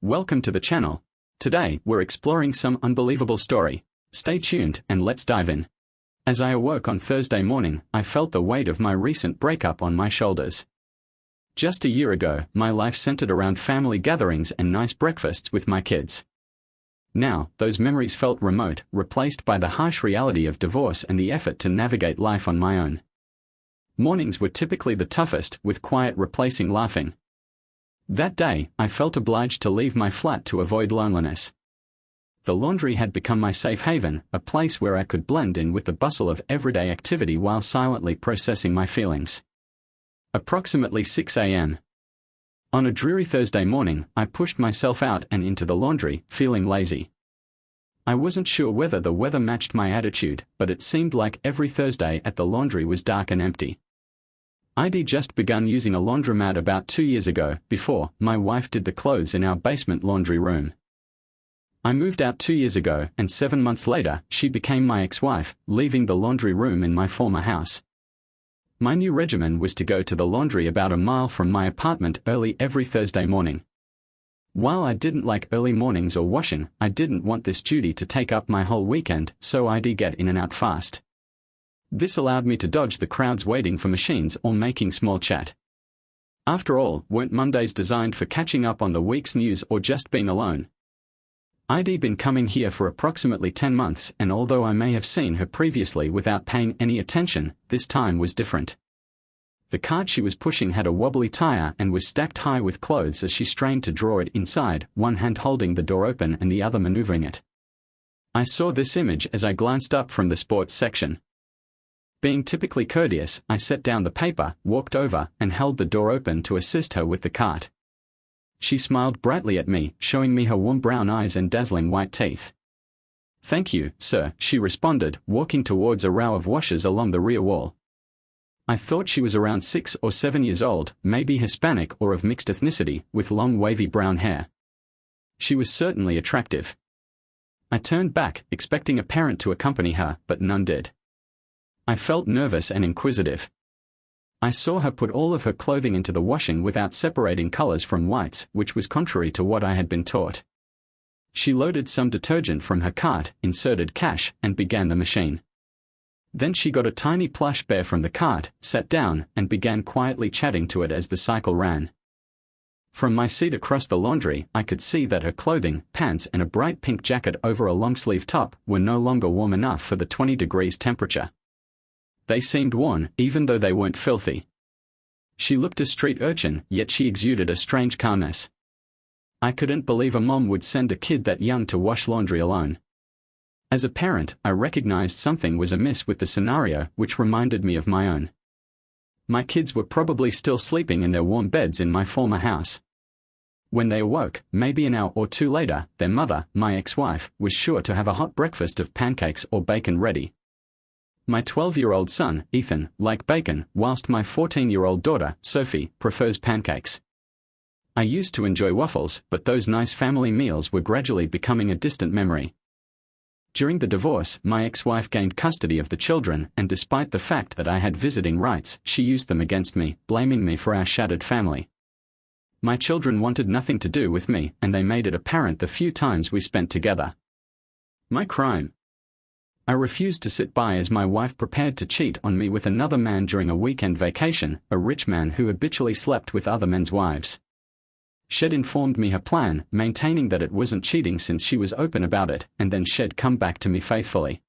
Welcome to the channel. Today, we're exploring some unbelievable story. Stay tuned and let's dive in. As I awoke on Thursday morning, I felt the weight of my recent breakup on my shoulders. Just a year ago, my life centered around family gatherings and nice breakfasts with my kids. Now, those memories felt remote, replaced by the harsh reality of divorce and the effort to navigate life on my own. Mornings were typically the toughest, with quiet replacing laughing. That day, I felt obliged to leave my flat to avoid loneliness. The laundry had become my safe haven, a place where I could blend in with the bustle of everyday activity while silently processing my feelings. Approximately 6 a.m. On a dreary Thursday morning, I pushed myself out and into the laundry, feeling lazy. I wasn't sure whether the weather matched my attitude, but it seemed like every Thursday at the laundry was dark and empty. I'd just begun using a laundromat about 2 years ago, before my wife did the clothes in our basement laundry room. I moved out 2 years ago, and 7 months later, she became my ex-wife, leaving the laundry room in my former house. My new regimen was to go to the laundry about a mile from my apartment early every Thursday morning. While I didn't like early mornings or washing, I didn't want this duty to take up my whole weekend, so I'd get in and out fast. This allowed me to dodge the crowds waiting for machines or making small chat. After all, weren't Mondays designed for catching up on the week's news or just being alone? I'd been coming here for approximately 10 months, and although I may have seen her previously without paying any attention, this time was different. The cart she was pushing had a wobbly tire and was stacked high with clothes as she strained to draw it inside, one hand holding the door open and the other maneuvering it. I saw this image as I glanced up from the sports section. Being typically courteous, I set down the paper, walked over, and held the door open to assist her with the cart. She smiled brightly at me, showing me her warm brown eyes and dazzling white teeth. "Thank you, sir," she responded, walking towards a row of washers along the rear wall. I thought she was around 6 or 7 years old, maybe Hispanic or of mixed ethnicity, with long wavy brown hair. She was certainly attractive. I turned back, expecting a parent to accompany her, but none did. I felt nervous and inquisitive. I saw her put all of her clothing into the washing without separating colors from whites, which was contrary to what I had been taught. She loaded some detergent from her cart, inserted cash, and began the machine. Then she got a tiny plush bear from the cart, sat down, and began quietly chatting to it as the cycle ran. From my seat across the laundry, I could see that her clothing, pants and a bright pink jacket over a long-sleeve top were no longer warm enough for the 20 degrees temperature. They seemed worn, even though they weren't filthy. She looked a street urchin, yet she exuded a strange calmness. I couldn't believe a mom would send a kid that young to wash laundry alone. As a parent, I recognized something was amiss with the scenario, which reminded me of my own. My kids were probably still sleeping in their warm beds in my former house. When they awoke, maybe an hour or two later, their mother, my ex-wife, was sure to have a hot breakfast of pancakes or bacon ready. My 12-year-old son, Ethan, liked bacon, whilst my 14-year-old daughter, Sophie, prefers pancakes. I used to enjoy waffles, but those nice family meals were gradually becoming a distant memory. During the divorce, my ex-wife gained custody of the children, and despite the fact that I had visiting rights, she used them against me, blaming me for our shattered family. My children wanted nothing to do with me, and they made it apparent the few times we spent together. My crime. I refused to sit by as my wife prepared to cheat on me with another man during a weekend vacation, a rich man who habitually slept with other men's wives. She'd informed me her plan, maintaining that it wasn't cheating since she was open about it, and then she'd come back to me faithfully.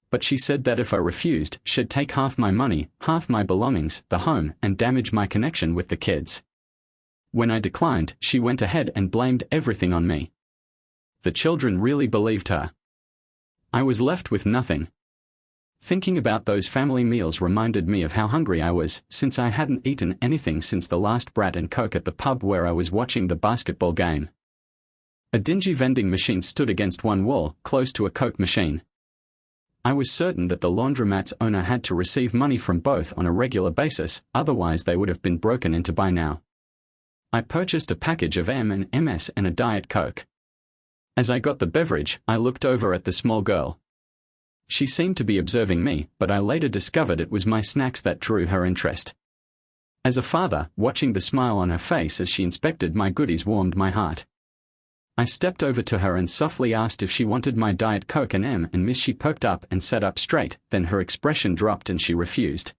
But she said that if I refused, she'd take half my money, half my belongings, the home, and damage my connection with the kids. When I declined, she went ahead and blamed everything on me. The children really believed her. I was left with nothing. Thinking about those family meals reminded me of how hungry I was, since I hadn't eaten anything since the last brat and coke at the pub where I was watching the basketball game. A dingy vending machine stood against one wall, close to a coke machine. I was certain that the laundromat's owner had to receive money from both on a regular basis, otherwise they would have been broken into by now. I purchased a package of M&Ms and a Diet Coke. As I got the beverage, I looked over at the small girl. She seemed to be observing me, but I later discovered it was my snacks that drew her interest. As a father, watching the smile on her face as she inspected my goodies warmed my heart. I stepped over to her and softly asked if she wanted my Diet Coke and M&Ms. She perked up and sat up straight, then her expression dropped and she refused.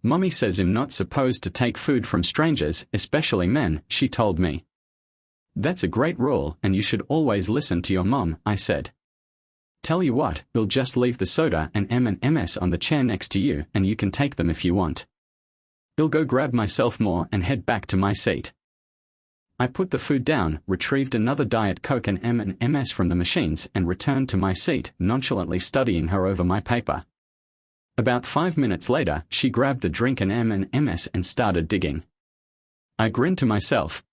Mommy says I'm not supposed to take food from strangers, especially men, she told me. That's a great rule and you should always listen to your mom, I said. Tell you what, we'll just leave the soda and M&Ms on the chair next to you and you can take them if you want. I'll go grab myself more and head back to my seat. I put the food down, retrieved another Diet Coke and M&Ms from the machines and returned to my seat, nonchalantly studying her over my paper. About 5 minutes later, she grabbed the drink and M&Ms and started digging. I grinned to myself.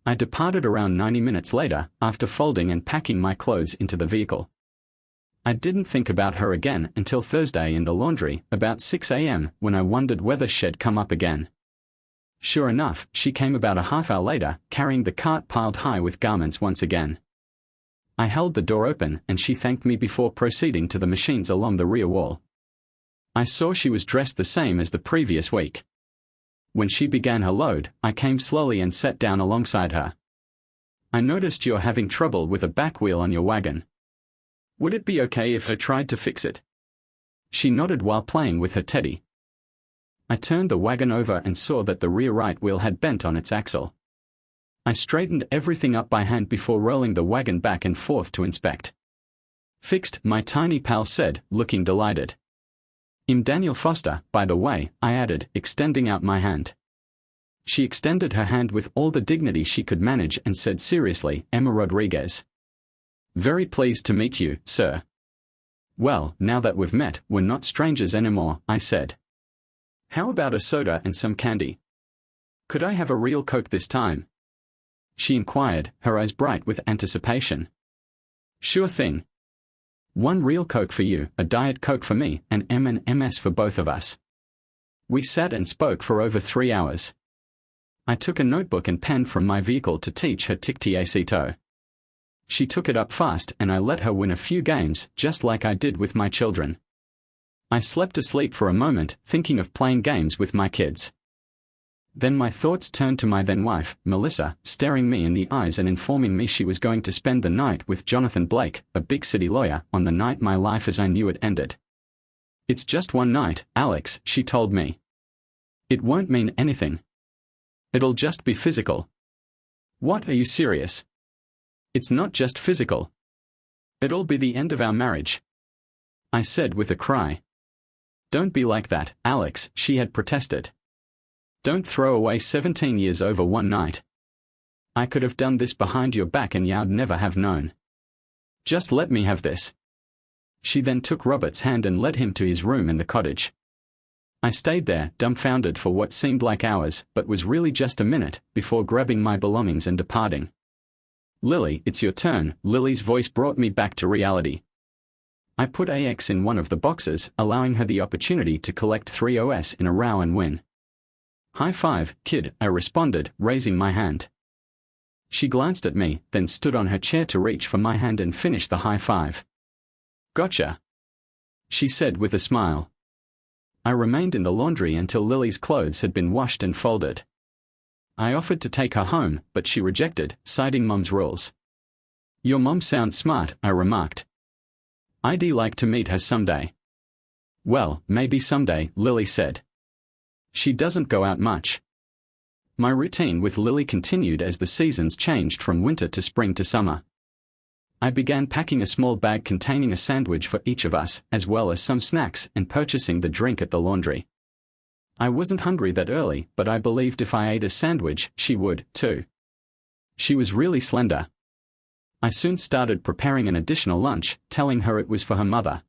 I departed around 90 minutes later, after folding and packing my clothes into the vehicle. I didn't think about her again until Thursday in the laundry, about 6 a.m., when I wondered whether she'd come up again. Sure enough, she came about a half hour later, carrying the cart piled high with garments once again. I held the door open and she thanked me before proceeding to the machines along the rear wall. I saw she was dressed the same as the previous week. When she began her load, I came slowly and sat down alongside her. I noticed you're having trouble with a back wheel on your wagon. Would it be okay if I tried to fix it? She nodded while playing with her teddy. I turned the wagon over and saw that the rear right wheel had bent on its axle. I straightened everything up by hand before rolling the wagon back and forth to inspect. Fixed, my tiny pal said, looking delighted. I'm Daniel Foster, by the way, I added, extending out my hand. She extended her hand with all the dignity she could manage and said seriously, Emma Rodriguez. Very pleased to meet you, sir. Well, now that we've met, we're not strangers anymore, I said. How about a soda and some candy? Could I have a real Coke this time? She inquired, her eyes bright with anticipation. Sure thing. One real Coke for you, a Diet Coke for me, and M&Ms for both of us. We sat and spoke for over 3 hours. I took a notebook and pen from my vehicle to teach her tic-tac-toe. She took it up fast and I let her win a few games, just like I did with my children. I slept asleep for a moment, thinking of playing games with my kids. Then my thoughts turned to my then-wife, Melissa, staring me in the eyes and informing me she was going to spend the night with Jonathan Blake, a big city lawyer, on the night my life as I knew it ended. It's just one night, Alex, she told me. It won't mean anything. It'll just be physical. What, are you serious? It's not just physical. It'll be the end of our marriage. I said with a cry. Don't be like that, Alex, she had protested. Don't throw away 17 years over one night. I could have done this behind your back and you'd never have known. Just let me have this. She then took Robert's hand and led him to his room in the cottage. I stayed there, dumbfounded for what seemed like hours, but was really just a minute, before grabbing my belongings and departing. Lily, it's your turn, Lily's voice brought me back to reality. I put AX in one of the boxes, allowing her the opportunity to collect 3 OS in a row and win. High five, kid, I responded, raising my hand. She glanced at me, then stood on her chair to reach for my hand and finish the high five. Gotcha, she said with a smile. I remained in the laundry until Lily's clothes had been washed and folded. I offered to take her home, but she rejected, citing Mom's rules. Your mom sounds smart, I remarked. I'd like to meet her someday. Well, maybe someday, Lily said. She doesn't go out much. My routine with Lily continued as the seasons changed from winter to spring to summer. I began packing a small bag containing a sandwich for each of us, as well as some snacks, and purchasing the drink at the laundry. I wasn't hungry that early, but I believed if I ate a sandwich, she would, too. She was really slender. I soon started preparing an additional lunch, telling her it was for her mother.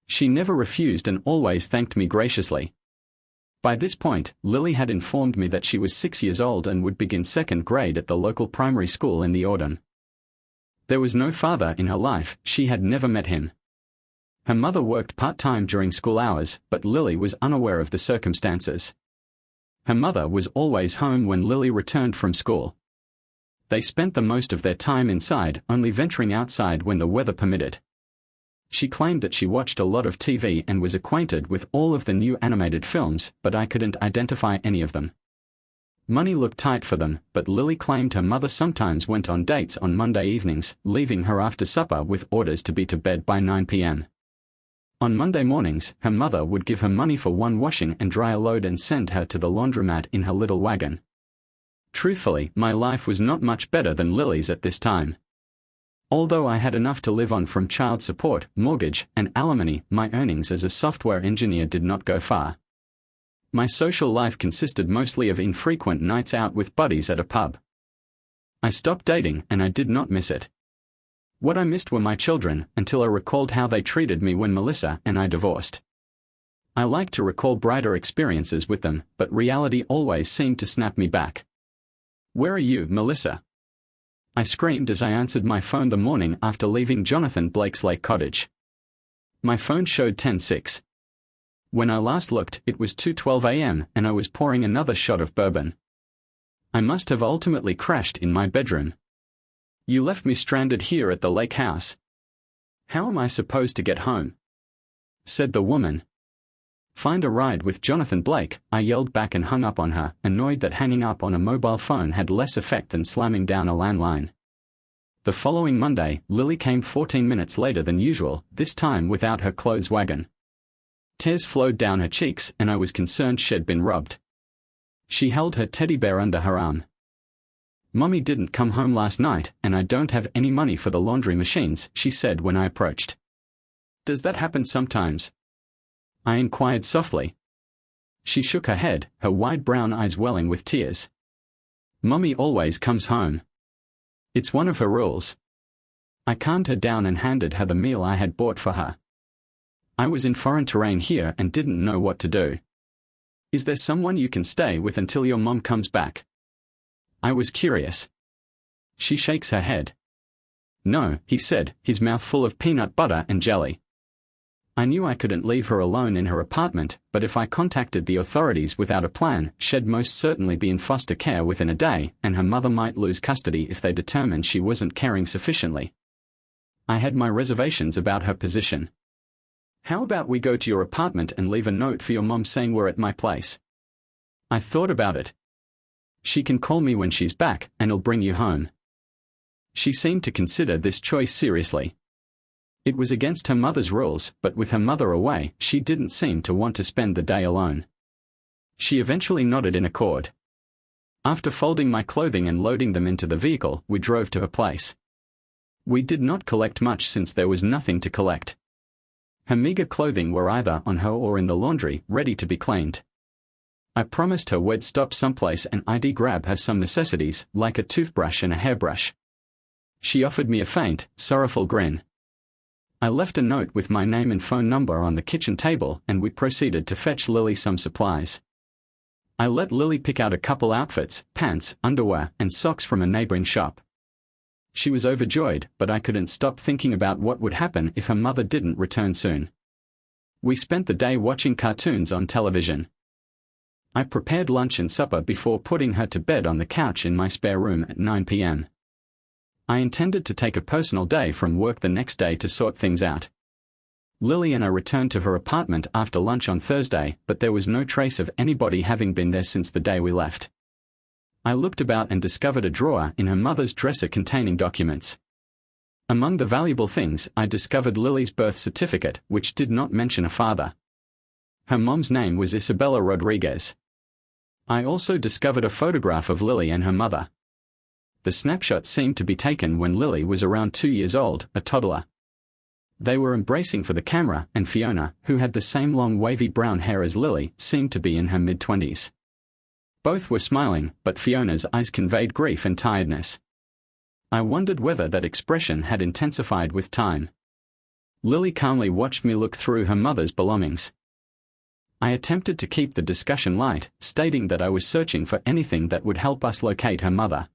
She never refused and always thanked me graciously. By this point, Lily had informed me that she was 6 years old and would begin 2nd grade at the local primary school in the autumn. There was no father in her life, she had never met him. Her mother worked part-time during school hours, but Lily was unaware of the circumstances. Her mother was always home when Lily returned from school. They spent the most of their time inside, only venturing outside when the weather permitted. She claimed that she watched a lot of TV and was acquainted with all of the new animated films, but I couldn't identify any of them. Money looked tight for them, but Lily claimed her mother sometimes went on dates on Monday evenings, leaving her after supper with orders to be to bed by 9 p.m. On Monday mornings, her mother would give her money for one washing and dryer load and send her to the laundromat in her little wagon. Truthfully, my life was not much better than Lily's at this time. Although I had enough to live on from child support, mortgage, and alimony, my earnings as a software engineer did not go far. My social life consisted mostly of infrequent nights out with buddies at a pub. I stopped dating and I did not miss it. What I missed were my children, until I recalled how they treated me when Melissa and I divorced. I liked to recall brighter experiences with them, but reality always seemed to snap me back. "Where are you, Melissa?" I screamed as I answered my phone the morning after leaving Jonathan Blake's lake cottage. My phone showed 10:06. When I last looked, it was 2:12 a.m. and I was pouring another shot of bourbon. I must have ultimately crashed in my bedroom. "You left me stranded here at the lake house. How am I supposed to get home?" said the woman. "Find a ride with Jonathan Blake," I yelled back and hung up on her, annoyed that hanging up on a mobile phone had less effect than slamming down a landline. The following Monday, Lily came 14 minutes later than usual, this time without her clothes wagon. Tears flowed down her cheeks and I was concerned she'd been robbed. She held her teddy bear under her arm. "Mummy didn't come home last night and I don't have any money for the laundry machines," she said when I approached. "Does that happen sometimes?" I inquired softly. She shook her head, her wide brown eyes welling with tears. "Mummy always comes home. It's one of her rules." I calmed her down and handed her the meal I had bought for her. I was in foreign terrain here and didn't know what to do. "Is there someone you can stay with until your mom comes back?" I was curious. She shakes her head. "No," he said, his mouth full of peanut butter and jelly. I knew I couldn't leave her alone in her apartment, but if I contacted the authorities without a plan, she'd most certainly be in foster care within a day, and her mother might lose custody if they determined she wasn't caring sufficiently. I had my reservations about her position. "How about we go to your apartment and leave a note for your mom saying we're at my place?" I thought about it. "She can call me when she's back, and I'll bring you home." She seemed to consider this choice seriously. It was against her mother's rules, but with her mother away, she didn't seem to want to spend the day alone. She eventually nodded in accord. After folding my clothing and loading them into the vehicle, we drove to her place. We did not collect much since there was nothing to collect. Her meager clothing were either on her or in the laundry, ready to be cleaned. I promised her we'd stop someplace and I'd grab her some necessities, like a toothbrush and a hairbrush. She offered me a faint, sorrowful grin. I left a note with my name and phone number on the kitchen table and we proceeded to fetch Lily some supplies. I let Lily pick out a couple outfits, pants, underwear, and socks from a neighboring shop. She was overjoyed, but I couldn't stop thinking about what would happen if her mother didn't return soon. We spent the day watching cartoons on television. I prepared lunch and supper before putting her to bed on the couch in my spare room at 9 p.m. I intended to take a personal day from work the next day to sort things out. Lily and I returned to her apartment after lunch on Thursday, but there was no trace of anybody having been there since the day we left. I looked about and discovered a drawer in her mother's dresser containing documents. Among the valuable things, I discovered Lily's birth certificate, which did not mention a father. Her mom's name was Isabella Rodriguez. I also discovered a photograph of Lily and her mother. The snapshot seemed to be taken when Lily was around 2 years old, a toddler. They were embracing for the camera, and Fiona, who had the same long wavy brown hair as Lily, seemed to be in her mid-20s. Both were smiling, but Fiona's eyes conveyed grief and tiredness. I wondered whether that expression had intensified with time. Lily calmly watched me look through her mother's belongings. I attempted to keep the discussion light, stating that I was searching for anything that would help us locate her mother.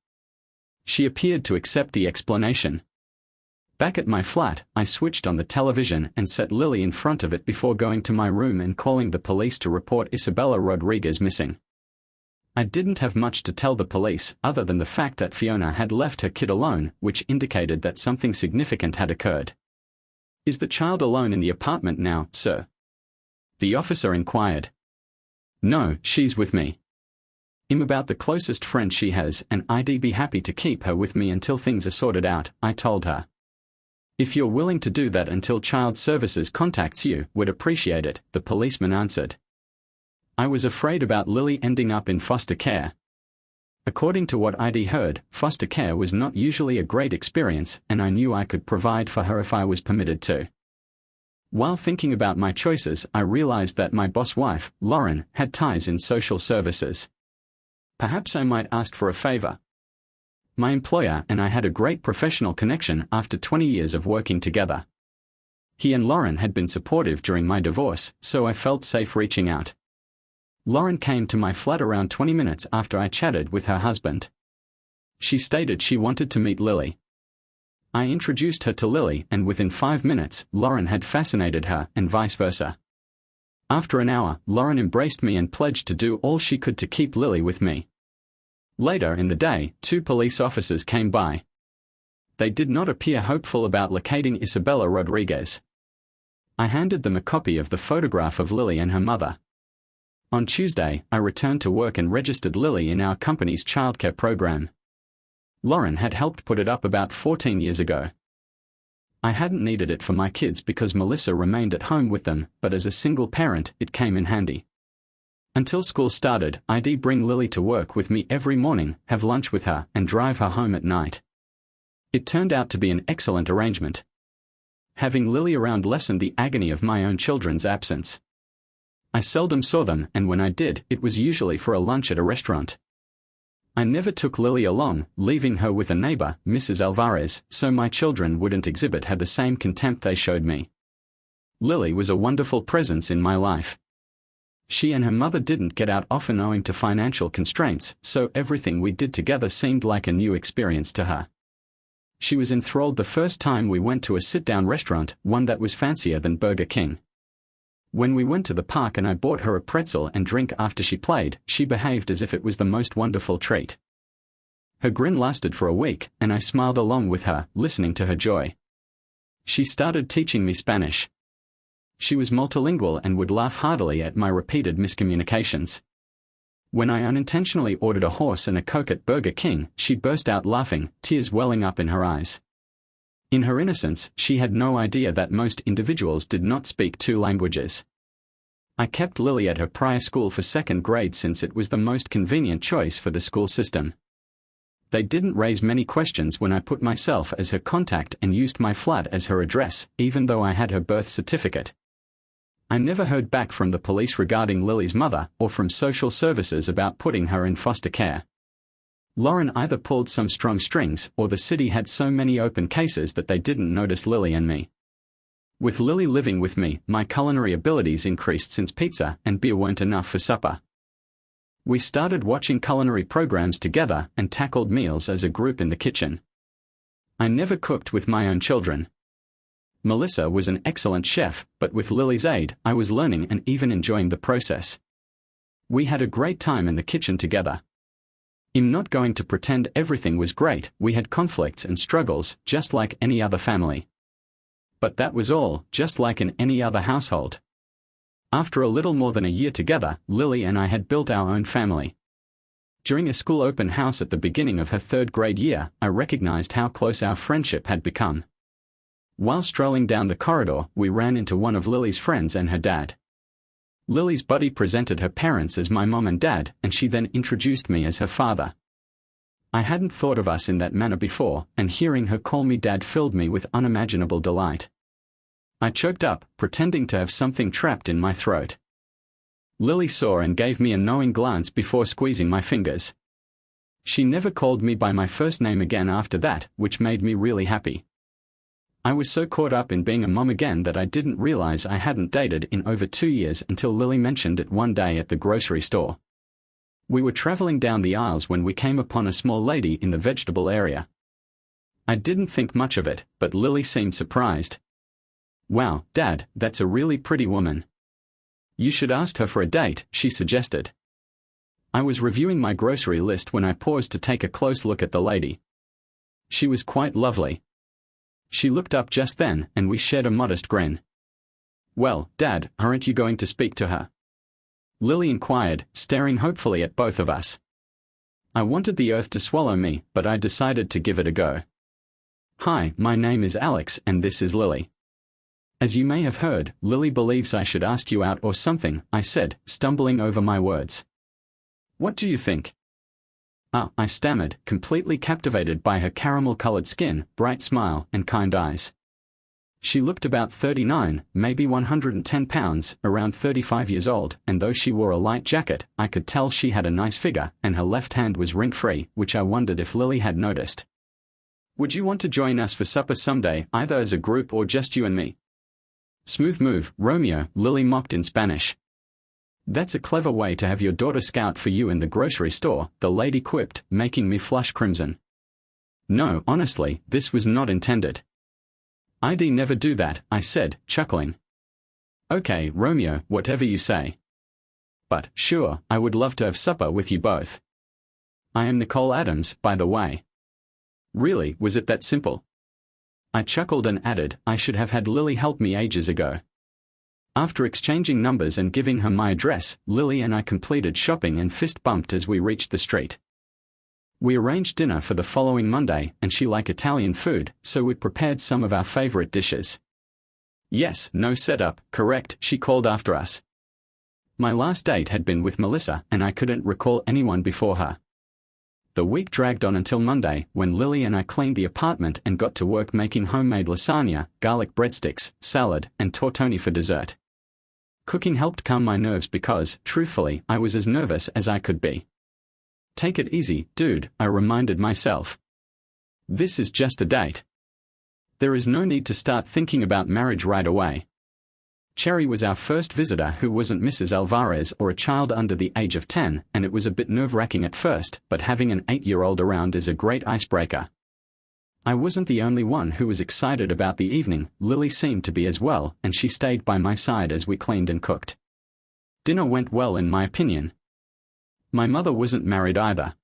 She appeared to accept the explanation. Back at my flat, I switched on the television and set Lily in front of it before going to my room and calling the police to report Isabella Rodriguez missing. I didn't have much to tell the police other than the fact that Fiona had left her kid alone, which indicated that something significant had occurred. "Is the child alone in the apartment now, sir?" the officer inquired. "No, she's with me." I'm about the closest friend she has, and I'd be happy to keep her with me until things are sorted out, I told her. If you're willing to do that until Child Services contacts you, would appreciate it, the policeman answered. I was afraid about Lily ending up in foster care. According to what I'd heard, foster care was not usually a great experience, and I knew I could provide for her if I was permitted to. While thinking about my choices, I realized that my boss wife, Lauren, had ties in social services. Perhaps I might ask for a favor. My employer and I had a great professional connection after 20 years of working together. He and Lauren had been supportive during my divorce, so I felt safe reaching out. Lauren came to my flat around 20 minutes after I chatted with her husband. She stated she wanted to meet Lily. I introduced her to Lily, and within 5 minutes, Lauren had fascinated her, and vice versa. After an hour, Lauren embraced me and pledged to do all she could to keep Lily with me. Later in the day, 2 police officers came by. They did not appear hopeful about locating Isabella Rodriguez. I handed them a copy of the photograph of Lily and her mother. On Tuesday, I returned to work and registered Lily in our company's childcare program. Lauren had helped put it up about 14 years ago. I hadn't needed it for my kids because Melissa remained at home with them, but as a single parent, it came in handy. Until school started, I'd bring Lily to work with me every morning, have lunch with her, and drive her home at night. It turned out to be an excellent arrangement. Having Lily around lessened the agony of my own children's absence. I seldom saw them, and when I did, it was usually for a lunch at a restaurant. I never took Lily along, leaving her with a neighbor, Mrs. Alvarez, so my children wouldn't exhibit her the same contempt they showed me. Lily was a wonderful presence in my life. She and her mother didn't get out often owing to financial constraints, so everything we did together seemed like a new experience to her. She was enthralled the first time we went to a sit-down restaurant, one that was fancier than Burger King. When we went to the park and I bought her a pretzel and drink after she played, she behaved as if it was the most wonderful treat. Her grin lasted for a week, and I smiled along with her, listening to her joy. She started teaching me Spanish. She was multilingual and would laugh heartily at my repeated miscommunications. When I unintentionally ordered a horse and a Coke at Burger King, she burst out laughing, tears welling up in her eyes. In her innocence, she had no idea that most individuals did not speak 2 languages. I kept Lily at her prior school for 2nd grade since it was the most convenient choice for the school system. They didn't raise many questions when I put myself as her contact and used my flat as her address, even though I had her birth certificate. I never heard back from the police regarding Lily's mother, or from social services about putting her in foster care. Lauren either pulled some strong strings, or the city had so many open cases that they didn't notice Lily and me. With Lily living with me, my culinary abilities increased since pizza and beer weren't enough for supper. We started watching culinary programs together and tackled meals as a group in the kitchen. I never cooked with my own children. Melissa was an excellent chef, but with Lily's aid, I was learning and even enjoying the process. We had a great time in the kitchen together. I'm not going to pretend everything was great, we had conflicts and struggles, just like any other family. But that was all, just like in any other household. After a little more than a year together, Lily and I had built our own family. During a school open house at the beginning of her 3rd grade year, I recognized how close our friendship had become. While strolling down the corridor, we ran into one of Lily's friends and her dad. Lily's buddy presented her parents as my mom and dad, and she then introduced me as her father. I hadn't thought of us in that manner before, and hearing her call me dad filled me with unimaginable delight. I choked up, pretending to have something trapped in my throat. Lily saw and gave me a knowing glance before squeezing my fingers. She never called me by my first name again after that, which made me really happy. I was so caught up in being a mom again that I didn't realize I hadn't dated in over 2 years until Lily mentioned it one day at the grocery store. We were traveling down the aisles when we came upon a small lady in the vegetable area. I didn't think much of it, but Lily seemed surprised. "Wow, Dad, that's a really pretty woman. You should ask her for a date," she suggested. I was reviewing my grocery list when I paused to take a close look at the lady. She was quite lovely. She looked up just then, and we shared a modest grin. "Well, Dad, aren't you going to speak to her?" Lily inquired, staring hopefully at both of us. I wanted the earth to swallow me, but I decided to give it a go. Hi, my name is Alex and this is Lily. As you may have heard, Lily believes I should ask you out or something, I said, stumbling over my words. What do you think? I stammered, completely captivated by her caramel-colored skin, bright smile, and kind eyes. She looked about 39, maybe 110 pounds, around 35 years old, and though she wore a light jacket, I could tell she had a nice figure, and her left hand was wrinkle-free, which I wondered if Lily had noticed. Would you want to join us for supper someday, either as a group or just you and me? Smooth move, Romeo, Lily mocked in Spanish. That's a clever way to have your daughter scout for you in the grocery store, the lady quipped, making me flush crimson. No, honestly, this was not intended. I'd never do that, I said, chuckling. Okay, Romeo, whatever you say. But, sure, I would love to have supper with you both. I am Nicole Adams, by the way. Really, was it that simple? I chuckled and added, I should have had Lily help me ages ago. After exchanging numbers and giving her my address, Lily and I completed shopping and fist-bumped as we reached the street. We arranged dinner for the following Monday, and she liked Italian food, so we prepared some of our favorite dishes. Yes, no setup, correct, she called after us. My last date had been with Melissa, and I couldn't recall anyone before her. The week dragged on until Monday, when Lily and I cleaned the apartment and got to work making homemade lasagna, garlic breadsticks, salad, and tortoni for dessert. Cooking helped calm my nerves because, truthfully, I was as nervous as I could be. Take it easy, dude, I reminded myself. This is just a date. There is no need to start thinking about marriage right away. Cherry was our first visitor who wasn't Mrs. Alvarez or a child under the age of 10, and it was a bit nerve-wracking at first, but having an 8-year-old around is a great icebreaker. I wasn't the only one who was excited about the evening, Lily seemed to be as well, and she stayed by my side as we cleaned and cooked. Dinner went well in my opinion. My mother wasn't married either.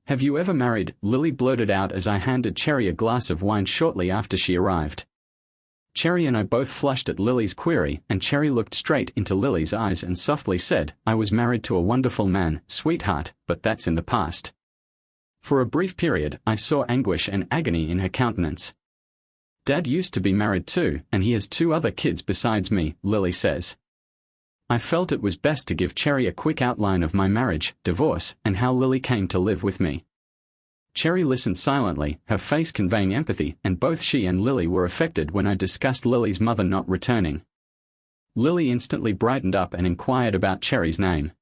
Have you ever married? Lily blurted out as I handed Cherry a glass of wine shortly after she arrived. Cherry and I both flushed at Lily's query, and Cherry looked straight into Lily's eyes and softly said, I was married to a wonderful man, sweetheart, but that's in the past. For a brief period, I saw anguish and agony in her countenance. Dad used to be married too, and he has 2 other kids besides me, Lily says. I felt it was best to give Cherry a quick outline of my marriage, divorce, and how Lily came to live with me. Cherry listened silently, her face conveying empathy, and both she and Lily were affected when I discussed Lily's mother not returning. Lily instantly brightened up and inquired about Cherry's name.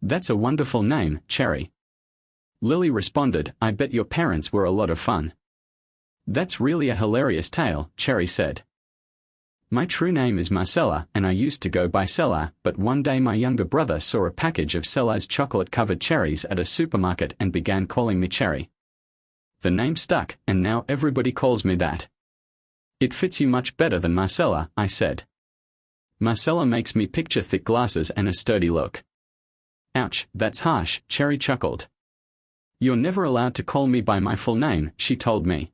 That's a wonderful name, Cherry. Lily responded, I bet your parents were a lot of fun. That's really a hilarious tale, Cherry said. My true name is Marcella, and I used to go by Cella, but one day my younger brother saw a package of Cella's chocolate-covered cherries at a supermarket and began calling me Cherry. The name stuck, and now everybody calls me that. It fits you much better than Marcella, I said. Marcella makes me picture thick glasses and a sturdy look. Ouch, that's harsh, Cherry chuckled. You're never allowed to call me by my full name, she told me.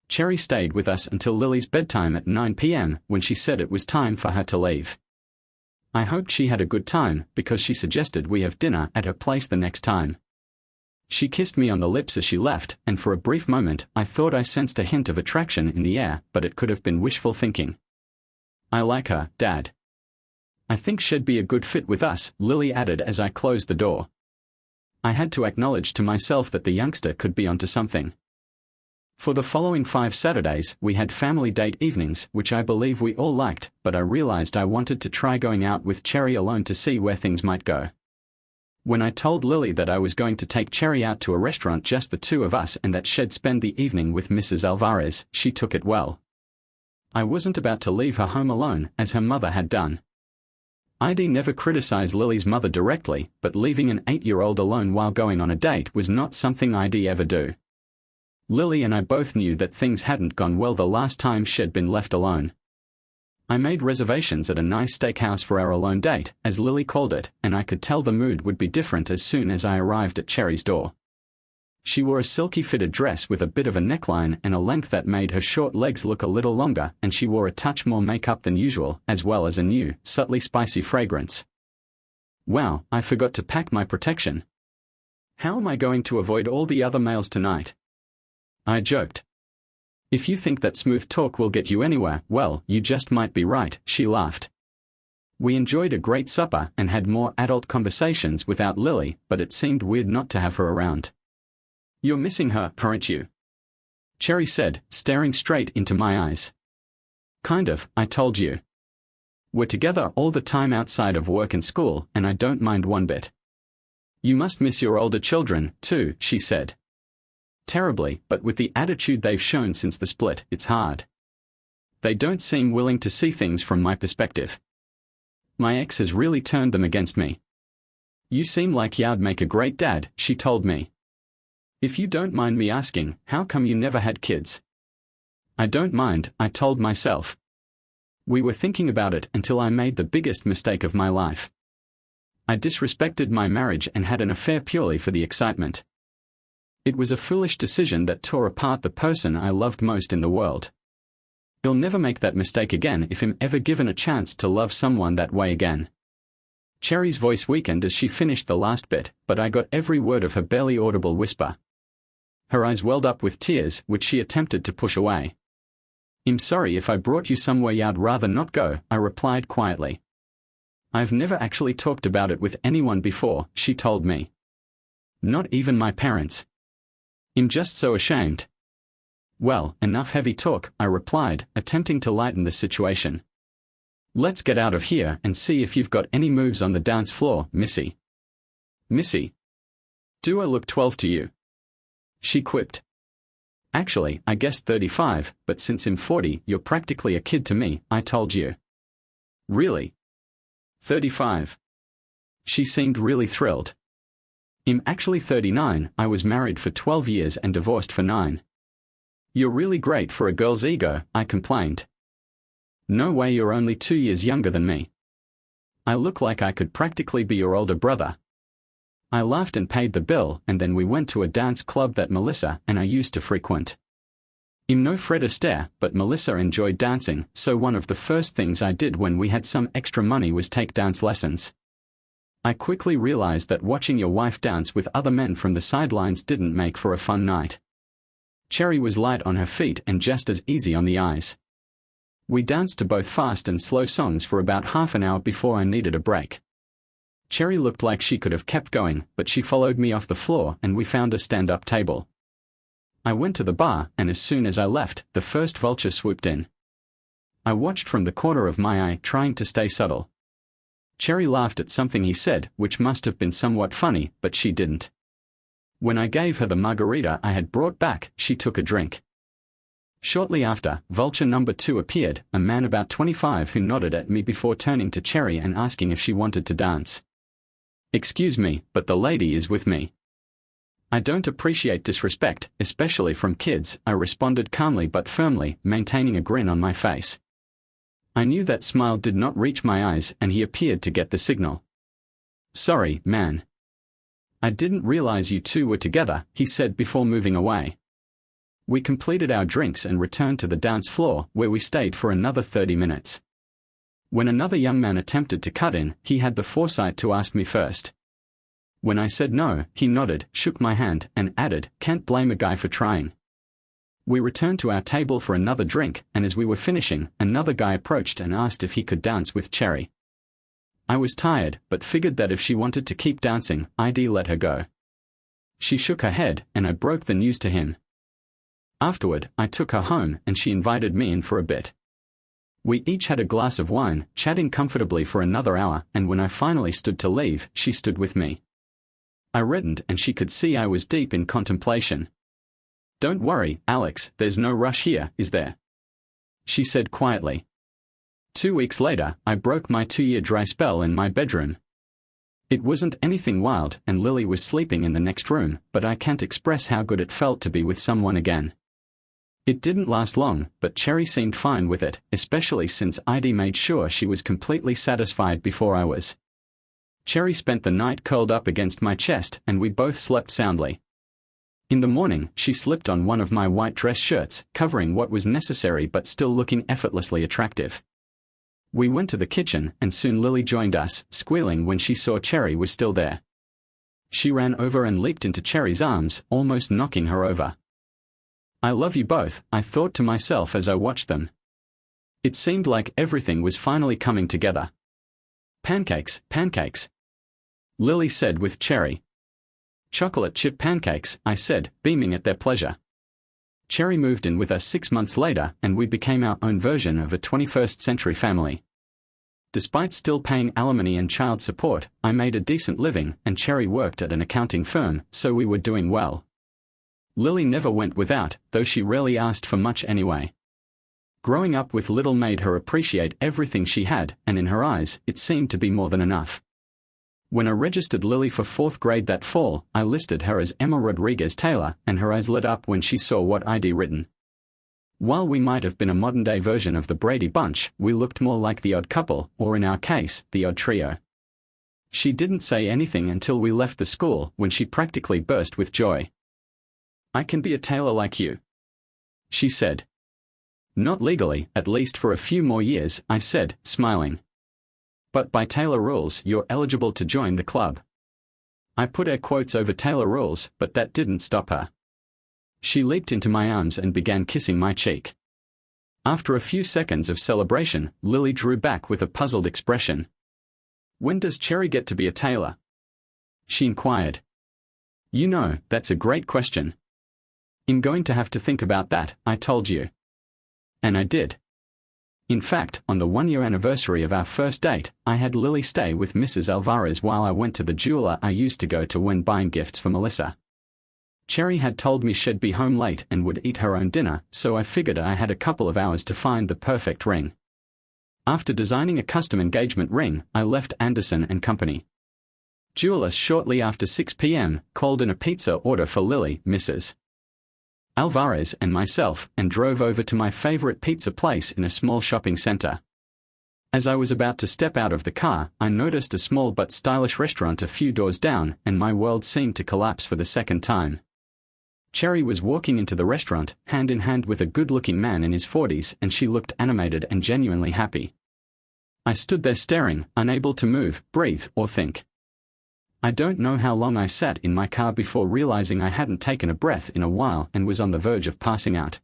Cherry stayed with us until Lily's bedtime at 9 p.m. when she said it was time for her to leave. I hoped she had a good time because she suggested we have dinner at her place the next time. She kissed me on the lips as she left, and for a brief moment I thought I sensed a hint of attraction in the air, but it could have been wishful thinking. I like her, Dad. I think she'd be a good fit with us, Lily added as I closed the door. I had to acknowledge to myself that the youngster could be onto something. For the following 5 Saturdays, we had family date evenings, which I believe we all liked, but I realized I wanted to try going out with Cherry alone to see where things might go. When I told Lily that I was going to take Cherry out to a restaurant just the 2 of us and that she'd spend the evening with Mrs. Alvarez, she took it well. I wasn't about to leave her home alone, as her mother had done. I'd never criticized Lily's mother directly, but leaving an 8-year-old alone while going on a date was not something I'd ever do. Lily and I both knew that things hadn't gone well the last time she'd been left alone. I made reservations at a nice steakhouse for our alone date, as Lily called it, and I could tell the mood would be different as soon as I arrived at Cherry's door. She wore a silky fitted dress with a bit of a neckline and a length that made her short legs look a little longer, and she wore a touch more makeup than usual, as well as a new, subtly spicy fragrance. Wow, I forgot to pack my protection. How am I going to avoid all the other males tonight? I joked. If you think that smooth talk will get you anywhere, well, you just might be right, she laughed. We enjoyed a great supper and had more adult conversations without Lily, but it seemed weird not to have her around. You're missing her, aren't you? Cherry said, staring straight into my eyes. Kind of, I told you. We're together all the time outside of work and school, and I don't mind one bit. You must miss your older children, too, she said. Terribly, but with the attitude they've shown since the split, it's hard. They don't seem willing to see things from my perspective. My ex has really turned them against me. You seem like you'd make a great dad, she told me. If you don't mind me asking, how come you never had kids? I don't mind, I told myself. We were thinking about it until I made the biggest mistake of my life. I disrespected my marriage and had an affair purely for the excitement. It was a foolish decision that tore apart the person I loved most in the world. He'll never make that mistake again if I'm ever given a chance to love someone that way again. Cherry's voice weakened as she finished the last bit, but I got every word of her barely audible whisper. Her eyes welled up with tears, which she attempted to push away. I'm sorry if I brought you somewhere you'd rather not go, I replied quietly. I've never actually talked about it with anyone before, she told me. Not even my parents. I'm just so ashamed. Well, enough heavy talk, I replied, attempting to lighten the situation. Let's get out of here and see if you've got any moves on the dance floor, Missy. Missy? Do I look 12 to you? She quipped. Actually, I guess 35, but since I'm 40, you're practically a kid to me, I told you. Really? 35. She seemed really thrilled. I'm actually 39, I was married for 12 years and divorced for 9. You're really great for a girl's ego, I complained. No way, you're only 2 years younger than me. I look like I could practically be your older brother. I laughed and paid the bill, and then we went to a dance club that Melissa and I used to frequent. I'm no Fred Astaire, but Melissa enjoyed dancing, so one of the first things I did when we had some extra money was take dance lessons. I quickly realized that watching your wife dance with other men from the sidelines didn't make for a fun night. Cherry was light on her feet and just as easy on the eyes. We danced to both fast and slow songs for about half an hour before I needed a break. Cherry looked like she could have kept going, but she followed me off the floor and we found a stand-up table. I went to the bar, and as soon as I left, the first vulture swooped in. I watched from the corner of my eye, trying to stay subtle. Cherry laughed at something he said, which must have been somewhat funny, but she didn't. When I gave her the margarita I had brought back, she took a drink. Shortly after, vulture number 2 appeared, a man about 25 who nodded at me before turning to Cherry and asking if she wanted to dance. Excuse me, but the lady is with me. I don't appreciate disrespect, especially from kids, I responded calmly but firmly, maintaining a grin on my face. I knew that smile did not reach my eyes and he appeared to get the signal. Sorry, man. I didn't realize you two were together, he said before moving away. We completed our drinks and returned to the dance floor, where we stayed for another 30 minutes. When another young man attempted to cut in, he had the foresight to ask me first. When I said no, he nodded, shook my hand, and added, "Can't blame a guy for trying." We returned to our table for another drink, and as we were finishing, another guy approached and asked if he could dance with Cherry. I was tired, but figured that if she wanted to keep dancing, I'd let her go. She shook her head, and I broke the news to him. Afterward, I took her home, and she invited me in for a bit. We each had a glass of wine, chatting comfortably for another hour, and when I finally stood to leave, she stood with me. I reddened and she could see I was deep in contemplation. "Don't worry, Alex, there's no rush here, is there?" she said quietly. 2 weeks later, I broke my 2-year dry spell in my bedroom. It wasn't anything wild, and Lily was sleeping in the next room, but I can't express how good it felt to be with someone again. It didn't last long, but Cherry seemed fine with it, especially since I'd made sure she was completely satisfied before I was. Cherry spent the night curled up against my chest, and we both slept soundly. In the morning, she slipped on one of my white dress shirts, covering what was necessary but still looking effortlessly attractive. We went to the kitchen, and soon Lily joined us, squealing when she saw Cherry was still there. She ran over and leaped into Cherry's arms, almost knocking her over. I love you both, I thought to myself as I watched them. It seemed like everything was finally coming together. Pancakes, pancakes, Lily said with Cherry. Chocolate chip pancakes, I said, beaming at their pleasure. Cherry moved in with us 6 months later, and we became our own version of a 21st century family. Despite still paying alimony and child support, I made a decent living, and Cherry worked at an accounting firm, so we were doing well. Lily never went without, though she rarely asked for much anyway. Growing up with little made her appreciate everything she had, and in her eyes, it seemed to be more than enough. When I registered Lily for 4th grade that fall, I listed her as Emma Rodriguez Taylor, and her eyes lit up when she saw what I'd written. While we might have been a modern-day version of the Brady Bunch, we looked more like the Odd Couple, or in our case, the Odd Trio. She didn't say anything until we left the school, when she practically burst with joy. "I can be a Taylor like you," she said. "Not legally, at least for a few more years," I said, smiling. "But by Taylor rules, you're eligible to join the club." I put air quotes over Taylor rules, but that didn't stop her. She leaped into my arms and began kissing my cheek. After a few seconds of celebration, Lily drew back with a puzzled expression. "When does Cherry get to be a Taylor?" she inquired. "You know, that's a great question. I'm going to have to think about that," I told you. And I did. In fact, on the 1-year anniversary of our first date, I had Lily stay with Mrs. Alvarez while I went to the jeweler I used to go to when buying gifts for Melissa. Cherry had told me she'd be home late and would eat her own dinner, so I figured I had a couple of hours to find the perfect ring. After designing a custom engagement ring, I left Anderson and Company Jewelers shortly after 6 p.m., called in a pizza order for Lily, Mrs. Alvarez, and myself, and drove over to my favorite pizza place in a small shopping center. As I was about to step out of the car, I noticed a small but stylish restaurant a few doors down, and my world seemed to collapse for the second time. Cherry was walking into the restaurant, hand in hand with a good-looking man in his 40s, and she looked animated and genuinely happy. I stood there staring, unable to move, breathe, or think. I don't know how long I sat in my car before realizing I hadn't taken a breath in a while and was on the verge of passing out.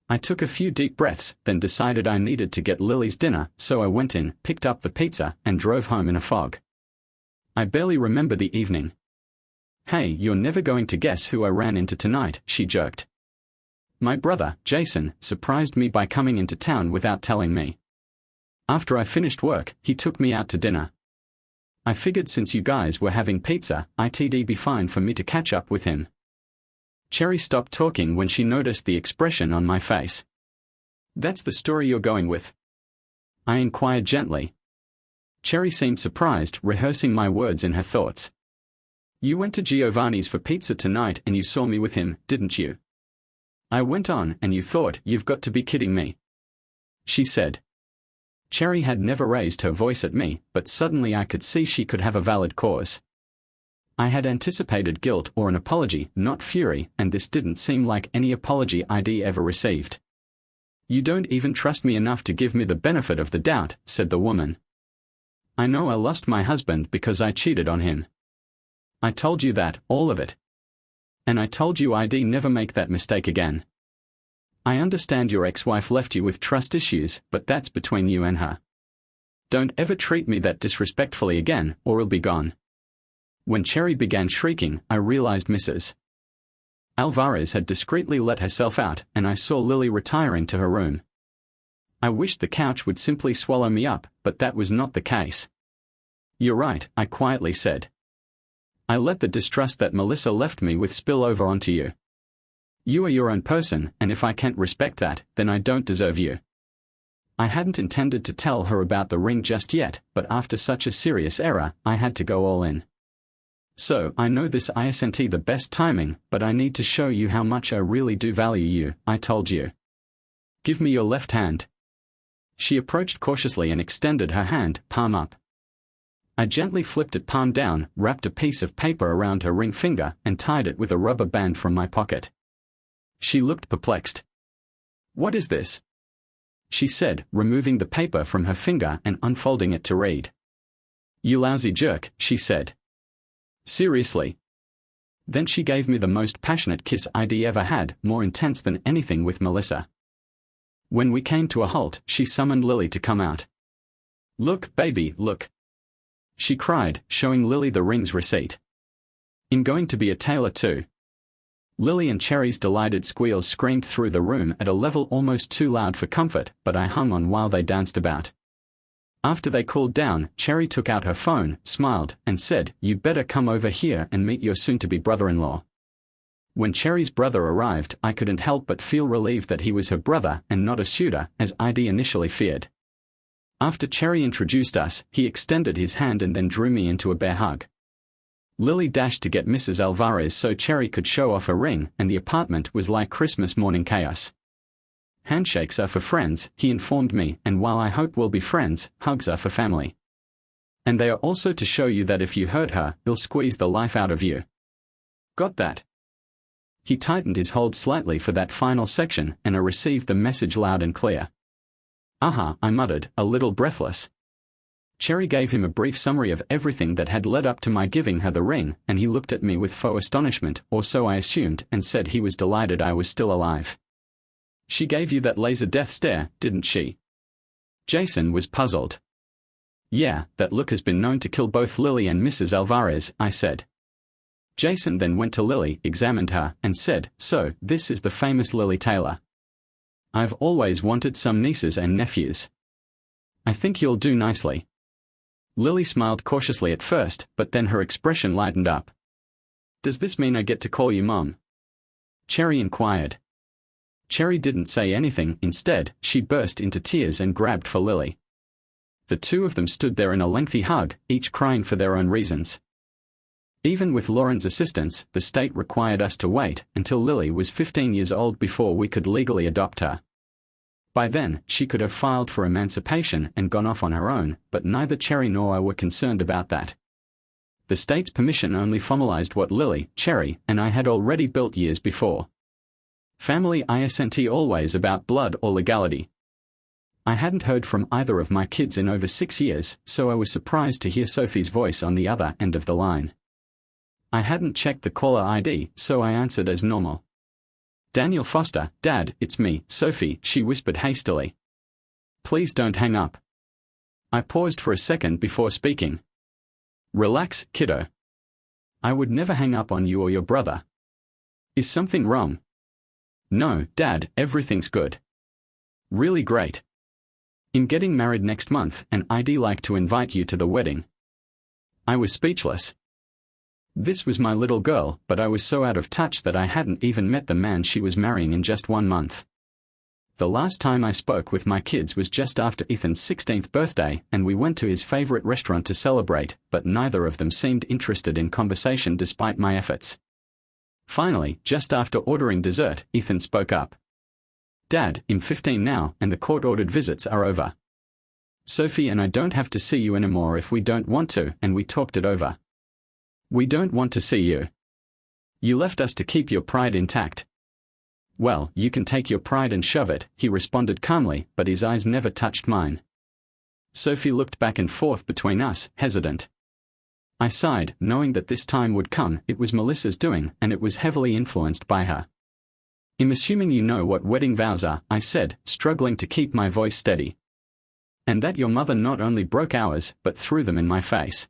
I took a few deep breaths, then decided I needed to get Lily's dinner, so I went in, picked up the pizza, and drove home in a fog. I barely remember the evening. "Hey, you're never going to guess who I ran into tonight," she joked. My brother, Jason, surprised me by coming into town without telling me. After I finished work, he took me out to dinner. I figured since you guys were having pizza, it'd be fine for me to catch up with him. Cherry stopped talking when she noticed the expression on my face. "That's the story you're going with?" I inquired gently. Cherry seemed surprised, rehearsing my words in her thoughts. "You went to Giovanni's for pizza tonight and you saw me with him, didn't you?" I went on, "And you thought, you've got to be kidding me," she said. Cherry had never raised her voice at me, but suddenly I could see she could have a valid cause. I had anticipated guilt or an apology, not fury, and this didn't seem like any apology I'd ever received. "You don't even trust me enough to give me the benefit of the doubt," said the woman. "I know I lost my husband because I cheated on him. I told you that, all of it. And I told you I'd never make that mistake again. I understand your ex-wife left you with trust issues, but that's between you and her. Don't ever treat me that disrespectfully again, or I'll be gone." When Cherry began shrieking, I realized Mrs. Alvarez had discreetly let herself out, and I saw Lily retiring to her room. I wished the couch would simply swallow me up, but that was not the case. "You're right," I quietly said. "I let the distrust that Melissa left me with spill over onto you. You are your own person, and if I can't respect that, then I don't deserve you." I hadn't intended to tell her about the ring just yet, but after such a serious error, I had to go all in. "So, I know this isn't the best timing, but I need to show you how much I really do value you," I told you. "Give me your left hand." She approached cautiously and extended her hand, palm up. I gently flipped it palm down, wrapped a piece of paper around her ring finger, and tied it with a rubber band from my pocket. She looked perplexed. "What is this?" she said, removing the paper from her finger and unfolding it to read. "You lousy jerk," she said. Seriously. Then she gave me the most passionate kiss I'd ever had, more intense than anything with Melissa. When we came to a halt, she summoned Lily to come out. "Look, baby, look," she cried, showing Lily the ring's receipt. "I'm going to be a tailor too." Lily and Cherry's delighted squeals screamed through the room at a level almost too loud for comfort, but I hung on while they danced about. After they cooled down, Cherry took out her phone, smiled, and said, "You better come over here and meet your soon-to-be brother-in-law." When Cherry's brother arrived, I couldn't help but feel relieved that he was her brother and not a suitor, as I'd initially feared. After Cherry introduced us, he extended his hand and then drew me into a bear hug. Lily dashed to get Mrs. Alvarez so Cherry could show off her ring, and the apartment was like Christmas morning chaos. "Handshakes are for friends," he informed me, "and while I hope we'll be friends, hugs are for family. And they are also to show you that if you hurt her, he'll squeeze the life out of you. Got that?" He tightened his hold slightly for that final section, and I received the message loud and clear. "Aha," I muttered, a little breathless. Cherry gave him a brief summary of everything that had led up to my giving her the ring, and he looked at me with faux astonishment, or so I assumed, and said he was delighted I was still alive. "She gave you that laser death stare, didn't she?" Jason was puzzled. "Yeah, that look has been known to kill both Lily and Mrs. Alvarez," I said. Jason then went to Lily, examined her, and said, "So, this is the famous Lily Taylor. I've always wanted some nieces and nephews. I think you'll do nicely." Lily smiled cautiously at first, but then her expression lightened up. "Does this mean I get to call you Mom?" Cherry inquired. Cherry didn't say anything. Instead, she burst into tears and grabbed for Lily. The two of them stood there in a lengthy hug, each crying for their own reasons. Even with Lauren's assistance, the state required us to wait until Lily was 15 years old before we could legally adopt her. By then, she could have filed for emancipation and gone off on her own, but neither Cherry nor I were concerned about that. The state's permission only formalized what Lily, Cherry, and I had already built years before. Family isn't always about blood or legality. I hadn't heard from either of my kids in over 6 years, so I was surprised to hear Sophie's voice on the other end of the line. I hadn't checked the caller ID, so I answered as normal. "Daniel Foster, Dad, it's me, Sophie," she whispered hastily. "Please don't hang up." I paused for a second before speaking. "Relax, kiddo. I would never hang up on you or your brother. Is something wrong?" "No, Dad, everything's good. Really great. I'm getting married next month, and I'd like to invite you to the wedding." I was speechless. This was my little girl, but I was so out of touch that I hadn't even met the man she was marrying in just 1 month. The last time I spoke with my kids was just after Ethan's 16th birthday, and we went to his favorite restaurant to celebrate, but neither of them seemed interested in conversation despite my efforts. Finally, just after ordering dessert, Ethan spoke up. "Dad, I'm 15 now, and the court-ordered visits are over. Sophie and I don't have to see you anymore if we don't want to, and we talked it over. We don't want to see you. You left us to keep your pride intact." "Well, you can take your pride and shove it," he responded calmly, but his eyes never touched mine. Sophie looked back and forth between us, hesitant. I sighed, knowing that this time would come. It was Melissa's doing, and it was heavily influenced by her. "I'm assuming you know what wedding vows are," I said, struggling to keep my voice steady. "And that your mother not only broke ours, but threw them in my face.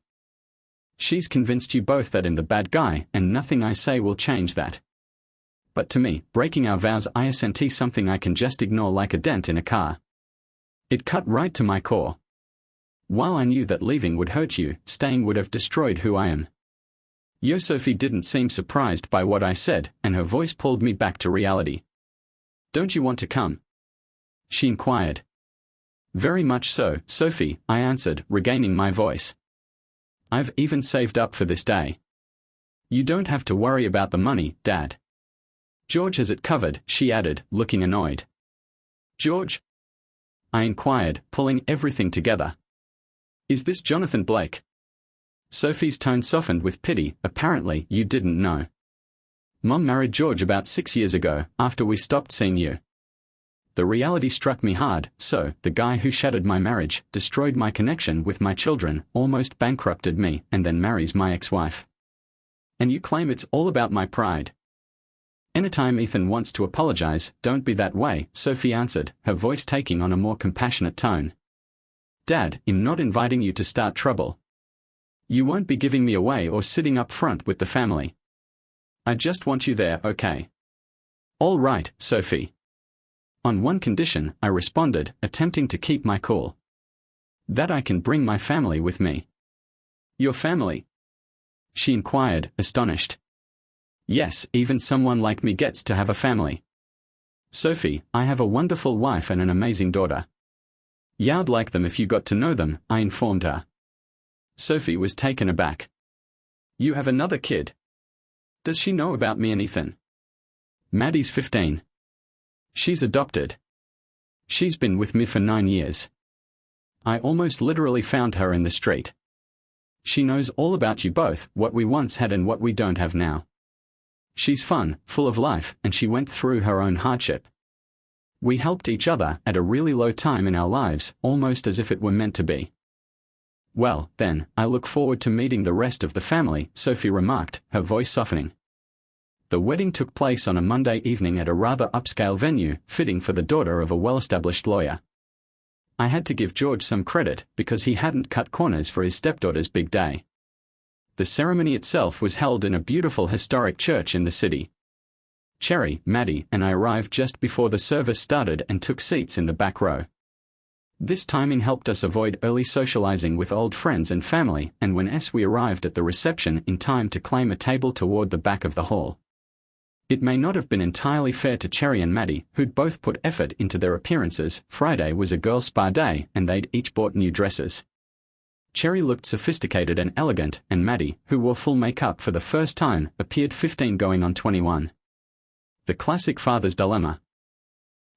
She's convinced you both that I'm the bad guy, and nothing I say will change that. But to me, breaking our vows isn't something I can just ignore like a dent in a car." It cut right to my core. While I knew that leaving would hurt you, staying would have destroyed who I am. Sophie didn't seem surprised by what I said, and her voice pulled me back to reality. "Don't you want to come?" she inquired. "Very much so, Sophie," I answered, regaining my voice. "I've even saved up for this day. You don't have to worry about the money, Dad. George has it covered," she added, looking annoyed. "George?" I inquired, pulling everything together. "Is this Jonathan Blake?" Sophie's tone softened with pity. "Apparently, you didn't know. Mom married George about 6 years ago, after we stopped seeing you." The reality struck me hard. So, the guy who shattered my marriage, destroyed my connection with my children, almost bankrupted me, and then marries my ex-wife. And you claim it's all about my pride. Anytime Ethan wants to apologize, don't be that way, Sophie answered, her voice taking on a more compassionate tone. Dad, I'm not inviting you to start trouble. You won't be giving me away or sitting up front with the family. I just want you there, okay? All right, Sophie. On one condition, I responded, attempting to keep my cool. That I can bring my family with me. Your family? She inquired, astonished. Yes, even someone like me gets to have a family. Sophie, I have a wonderful wife and an amazing daughter. You'd like them if you got to know them, I informed her. Sophie was taken aback. You have another kid? Does she know about me and Ethan? Maddie's 15. She's adopted. She's been with me for 9 years. I almost literally found her in the street. She knows all about you both, what we once had and what we don't have now. She's fun, full of life, and she went through her own hardship. We helped each other at a really low time in our lives, almost as if it were meant to be. Well, then, I look forward to meeting the rest of the family, Sophie remarked, her voice softening. The wedding took place on a Monday evening at a rather upscale venue, fitting for the daughter of a well-established lawyer. I had to give George some credit, because he hadn't cut corners for his stepdaughter's big day. The ceremony itself was held in a beautiful historic church in the city. Cherry, Maddie, and I arrived just before the service started and took seats in the back row. This timing helped us avoid early socializing with old friends and family, and we arrived at the reception in time to claim a table toward the back of the hall. It may not have been entirely fair to Cherry and Maddie, who'd both put effort into their appearances. Friday was a girls' spa day, and they'd each bought new dresses. Cherry looked sophisticated and elegant, and Maddie, who wore full makeup for the first time, appeared 15 going on 21. The classic father's dilemma.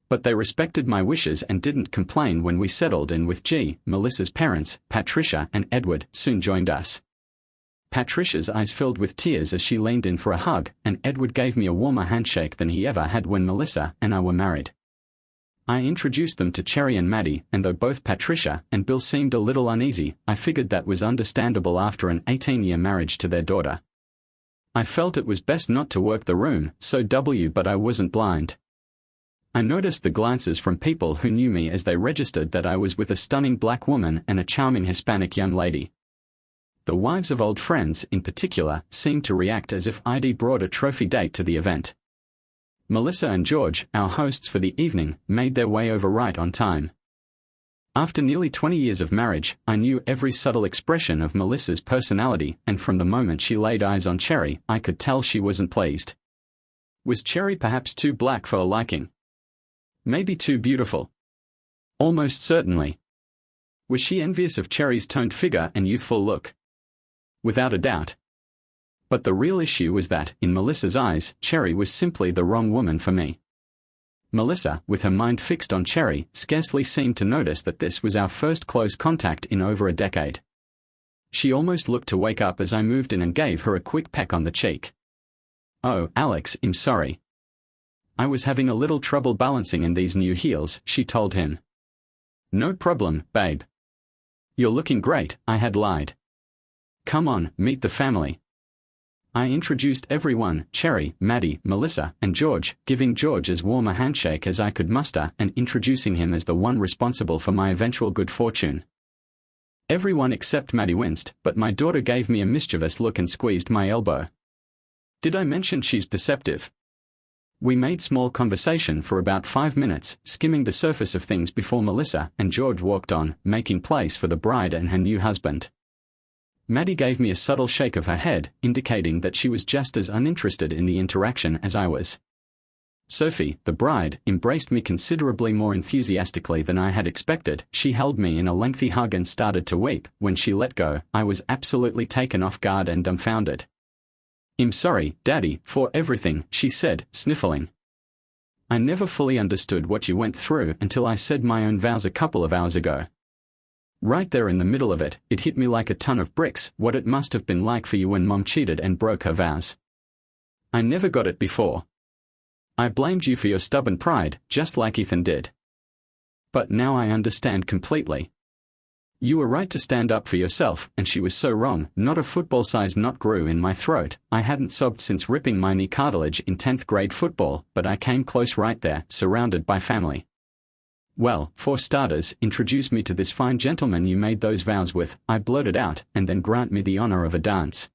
But they respected my wishes and didn't complain when we settled in with Melissa's parents. Patricia and Edward soon joined us. Patricia's eyes filled with tears as she leaned in for a hug, and Edward gave me a warmer handshake than he ever had when Melissa and I were married. I introduced them to Cherry and Maddie, and though both Patricia and Bill seemed a little uneasy, I figured that was understandable after an 18-year marriage to their daughter. I felt it was best not to work the room, but I wasn't blind. I noticed the glances from people who knew me as they registered that I was with a stunning black woman and a charming Hispanic young lady. The wives of old friends, in particular, seemed to react as if I'd brought a trophy date to the event. Melissa and George, our hosts for the evening, made their way over right on time. After nearly 20 years of marriage, I knew every subtle expression of Melissa's personality, and from the moment she laid eyes on Cherry, I could tell she wasn't pleased. Was Cherry perhaps too black for her liking? Maybe too beautiful? Almost certainly. Was she envious of Cherry's toned figure and youthful look? Without a doubt. But the real issue was that, in Melissa's eyes, Cherry was simply the wrong woman for me. Melissa, with her mind fixed on Cherry, scarcely seemed to notice that this was our first close contact in over a decade. She almost looked to wake up as I moved in and gave her a quick peck on the cheek. Oh, Alex, I'm sorry. I was having a little trouble balancing in these new heels, she told him. No problem, babe. You're looking great, I had lied. Come on, meet the family. I introduced everyone, Cherry, Maddie, Melissa, and George, giving George as warm a handshake as I could muster and introducing him as the one responsible for my eventual good fortune. Everyone except Maddie winced, but my daughter gave me a mischievous look and squeezed my elbow. Did I mention she's perceptive? We made small conversation for about 5 minutes, skimming the surface of things before Melissa and George walked on, making place for the bride and her new husband. Maddie gave me a subtle shake of her head, indicating that she was just as uninterested in the interaction as I was. Sophie, the bride, embraced me considerably more enthusiastically than I had expected. She held me in a lengthy hug and started to weep. When she let go, I was absolutely taken off guard and dumbfounded. I'm sorry, Daddy, for everything, she said, sniffling. I never fully understood what you went through until I said my own vows a couple of hours ago. Right there in the middle of it, it hit me like a ton of bricks, what it must have been like for you when Mom cheated and broke her vows. I never got it before. I blamed you for your stubborn pride, just like Ethan did. But now I understand completely. You were right to stand up for yourself, and she was so wrong. Not a football-sized knot grew in my throat. I hadn't sobbed since ripping my knee cartilage in 10th grade football, but I came close right there, surrounded by family. Well, for starters, introduce me to this fine gentleman you made those vows with, I blurted out, and then grant me the honor of a dance.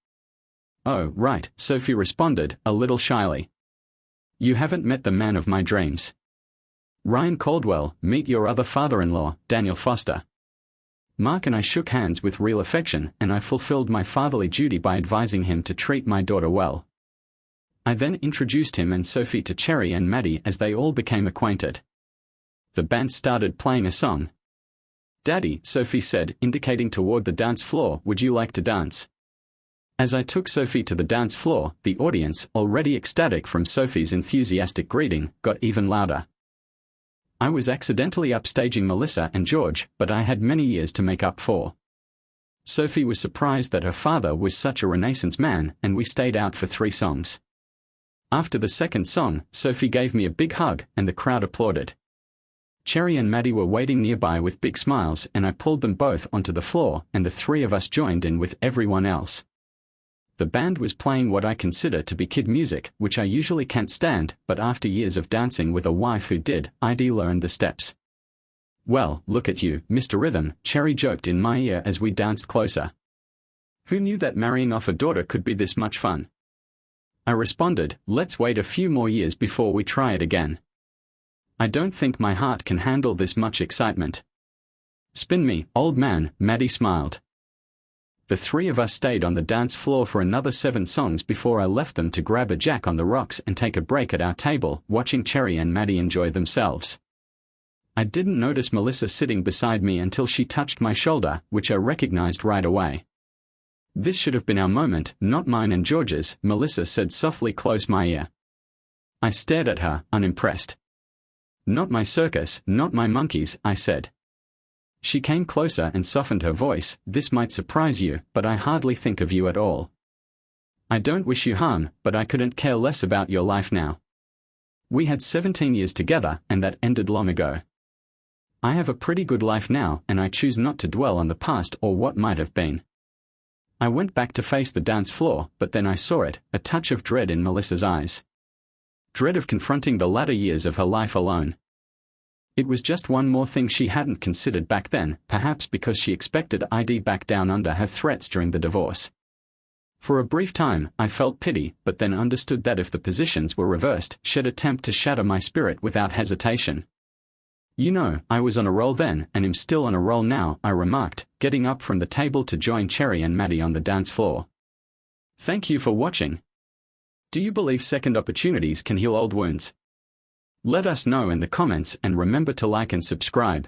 Oh, right, Sophie responded, a little shyly. You haven't met the man of my dreams. Ryan Caldwell, meet your other father-in-law, Daniel Foster. Mark and I shook hands with real affection, and I fulfilled my fatherly duty by advising him to treat my daughter well. I then introduced him and Sophie to Cherry and Maddie as they all became acquainted. The band started playing a song. Daddy, Sophie said, indicating toward the dance floor, would you like to dance? As I took Sophie to the dance floor, the audience, already ecstatic from Sophie's enthusiastic greeting, got even louder. I was accidentally upstaging Melissa and George, but I had many years to make up for. Sophie was surprised that her father was such a Renaissance man, and we stayed out for 3 songs. After the second song, Sophie gave me a big hug, and the crowd applauded. Cherry and Maddie were waiting nearby with big smiles, and I pulled them both onto the floor, and the 3 of us joined in with everyone else. The band was playing what I consider to be kid music, which I usually can't stand, but after years of dancing with a wife who did, I'd learned the steps. Well, look at you, Mr. Rhythm, Cherry joked in my ear as we danced closer. Who knew that marrying off a daughter could be this much fun? I responded, let's wait a few more years before we try it again. I don't think my heart can handle this much excitement. Spin me, old man, Maddie smiled. The 3 of us stayed on the dance floor for another 7 songs before I left them to grab a Jack on the Rocks and take a break at our table, watching Cherry and Maddie enjoy themselves. I didn't notice Melissa sitting beside me until she touched my shoulder, which I recognized right away. This should have been our moment, not mine and George's, Melissa said softly close my ear. I stared at her, unimpressed. Not my circus, not my monkeys, I said. She came closer and softened her voice, this might surprise you, but I hardly think of you at all. I don't wish you harm, but I couldn't care less about your life now. We had 17 years together, and that ended long ago. I have a pretty good life now, and I choose not to dwell on the past or what might have been. I went back to face the dance floor, but then I saw it, a touch of dread in Melissa's eyes. Dread of confronting the latter years of her life alone. It was just one more thing she hadn't considered back then, perhaps because she expected I'd back down under her threats during the divorce. For a brief time, I felt pity, but then understood that if the positions were reversed, she'd attempt to shatter my spirit without hesitation. You know, I was on a roll then, and am still on a roll now, I remarked, getting up from the table to join Cherry and Maddie on the dance floor. Thank you for watching. Do you believe second opportunities can heal old wounds? Let us know in the comments and remember to like and subscribe.